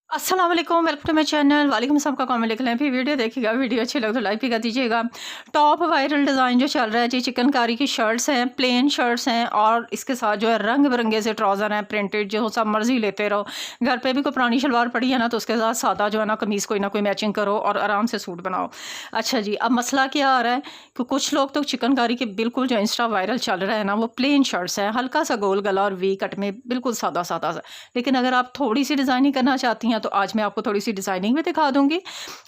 अस्सलाम वालेकुम, welcome to my channel. वालेकुम सलाम का कॉमेंट लिख लें। फिर वीडियो देखिएगा, वीडियो अच्छी लगे तो लाइक भी कर दीजिएगा। टॉप वायरल डिज़ाइन जो चल रहा है जी, चिकनकारी की शर्ट्स हैं, प्लेन शर्ट्स हैं और इसके साथ जो है रंग बिरंगे से ट्राउज़र हैं, प्रिंटेड जो सब मर्जी लेते रहो। घर पे भी कोई पुरानी शलवार पड़ी है ना, तो उसके साथ सादा जो है ना कमीज़ कोई ना कोई मैचिंग करो और आराम से सूट बनाओ। अच्छा जी, अब मसला क्या आ रहा है कि कुछ लोग तो चिकनकारी के बिल्कुल जो इंस्टा वायरल चल रहा है ना, वो प्लेन शर्ट्स हैं, हल्का सा गोल गला और वी कट में बिल्कुल सादा सादा सा। लेकिन अगर आप थोड़ी सी डिज़ाइनिंग करना चाहती हैं तो आज मैं आपको थोड़ी सी डिज़ाइनिंग भी दिखा दूँगी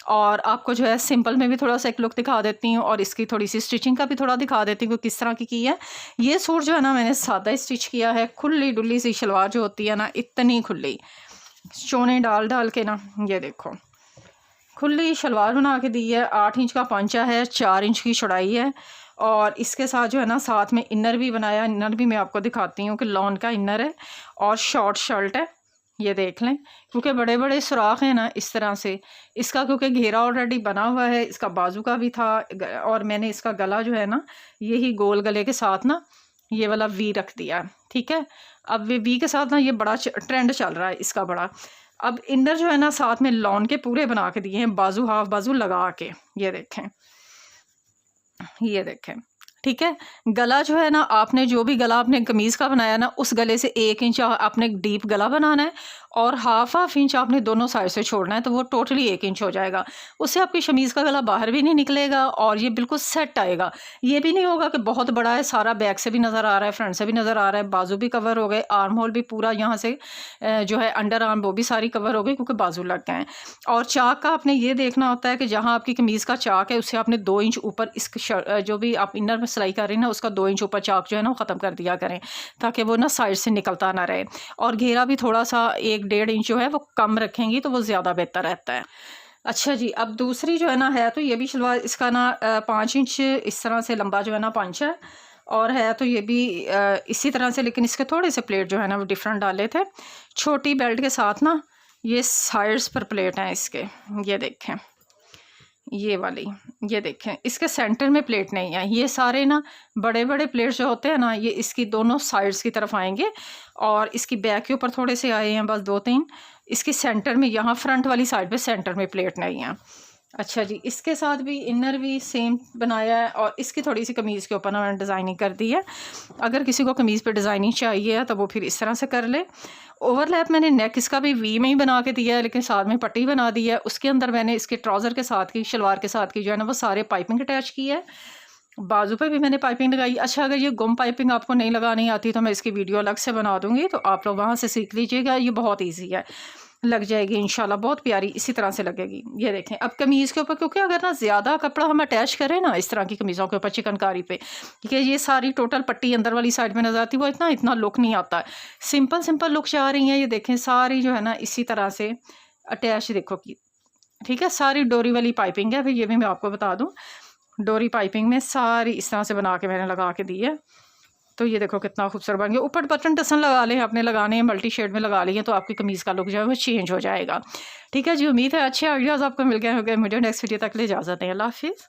और आपको जो है सिंपल में भी थोड़ा-सा एक लुक दिखा देती हूँ और इसकी थोड़ी-सी स्टिचिंग का भी थोड़ा दिखा देती हूँ कि किस तरह की है। ये सूट जो है ना मैंने सादा स्टिच किया है, खुली-डुली सी शलवार जो होती है ना, इतनी खुली, चोने डाल-डाल के ना, ये देखो। खुली शलवार बना के दी है, 8 इंच का पंचा है, 4 इंच की चौड़ाई है और इसके साथ जो है ना साथ में इनर भी बनाया। इनर भी मैं आपको दिखाती हूँ कि लॉन का इनर है और शॉर्ट शर्ट है। ये देख लें, क्योंकि बड़े-बड़े सुराख हैं ना इस तरह से। इसका क्योंकि घेरा ऑलरेडी बना हुआ है, इसका बाजू का भी था और मैंने इसका गला जो है ना, यही गोल गले के साथ ना ये वाला वी रख दिया, ठीक है। अब वी के साथ ना ये बड़ा ट्रेंड चल रहा है इसका बड़ा। अब इनर जो है ना साथ में लॉन के पूरे बना के दिए हैं, बाजू हाफ बाजू लगा के। ये देखें, ये देखें, ठीक है। गला जो है ना, आपने जो भी गला आपने कमीज़ का बनाया ना, उस गले से 1 इंच आपने डीप गला बनाना है और हाफ इंच आपने दोनों साइड से छोड़ना है, तो वो टोटली 1 इंच हो जाएगा। उससे आपकी शमीज़ का गला बाहर भी नहीं निकलेगा और ये बिल्कुल सेट आएगा। ये भी नहीं होगा कि बहुत बड़ा है, सारा बैक से भी नज़र आ रहा है, फ्रंट से भी नज़र आ रहा है, बाजू भी कवर हो गए, आर्म होल भी पूरा यहाँ से जो है अंडर आर्म वो भी सारी कवर हो गई क्योंकि बाजू लग गए हैं। और चाक का आपने ये देखना होता है कि जहाँ आपकी कमीज़ का चाक है उससे आपने 2 इंच ऊपर इस जो भी आप इनर में सिलाई कर रही हैं ना, उसका 2 इंच ऊपर चाक जो है ना वो ख़त्म कर दिया करें, ताकि वो ना साइड से निकलता ना रहे। और घेरा भी थोड़ा सा 1-1.5 इंच जो है वो कम रखेंगी तो वो ज़्यादा बेहतर रहता है। अच्छा जी, अब दूसरी जो है ना, है तो ये भी शलवार इसका ना 5 इंच इस तरह से लंबा जो है ना पंच है और है तो ये भी इसी तरह से, लेकिन इसके थोड़े से प्लेट जो है ना वो डिफरेंट डाले थे। छोटी बेल्ट के साथ ना ये साइड्स पर प्लेट हैं इसके, ये देखें, ये वाली, ये देखें, इसके सेंटर में प्लेट नहीं है। ये सारे ना बड़े-बड़े प्लेट्स जो होते हैं ना, ये इसकी दोनों साइड्स की तरफ आएँगे और इसकी बैक के ऊपर थोड़े से आए हैं बस 2-3। इसकी सेंटर में यहाँ फ्रंट वाली साइड पे सेंटर में प्लेट नहीं है। अच्छा जी, इसके साथ भी इनर भी सेम बनाया है और इसकी थोड़ी-सी कमीज़ के ऊपर ना मैंने डिज़ाइनिंग कर दी है। अगर किसी को कमीज़ पे डिज़ाइनिंग चाहिए है तो वो फिर इस तरह से कर ले। ओवरलैप मैंने नेक इसका भी वी में ही बना के दिया है, लेकिन साथ में पट्टी बना दी है। उसके अंदर मैंने इसके ट्राउज़र के साथ की, शलवार के साथ की जो है ना वो सारे पाइपिंग अटैच की है। बाजू पे भी मैंने पाइपिंग लगाई। अच्छा, अगर ये गुम पाइपिंग आपको नहीं लगानी आती तो मैं इसकी वीडियो अलग से बना दूँगी, तो आप लोग वहाँ से सीख लीजिएगा। ये बहुत ईज़ी है, लग जाएगी इंशाल्लाह, बहुत प्यारी इसी तरह से लगेगी। ये देखें, अब कमीज़ के ऊपर क्योंकि अगर ना ज़्यादा कपड़ा हम अटैच करें ना इस तरह की कमीज़ों के ऊपर चिकनकारी पे, कि ये सारी टोटल पट्टी अंदर वाली साइड में नज़र आती है, वो इतना लुक नहीं आता है। सिंपल लुक चाह रही हैं, ये देखें सारी जो है ना इसी तरह से अटैच, देखो कि ठीक है, सारी डोरी वाली पाइपिंग है। फिर ये भी मैं आपको बता दूँ, डोरी पाइपिंग में सारी इस तरह से बना के मैंने लगा के दी है। तो ये देखो कितना खूबसूरत बन गया। ऊपर बटन टसन लगा लें, आपने लगाने हैं, मल्टी शेड में लगा लिए तो आपकी कमीज़ का लुक जो है वो चेंज हो जाएगा। ठीक है जी, उम्मीद है अच्छे आइडियाज़ आपको मिल गए होंगे। मुझे नेक्स्ट वीडियो तक ले इजाज़त दें। अल्लाह हाफ़िज़।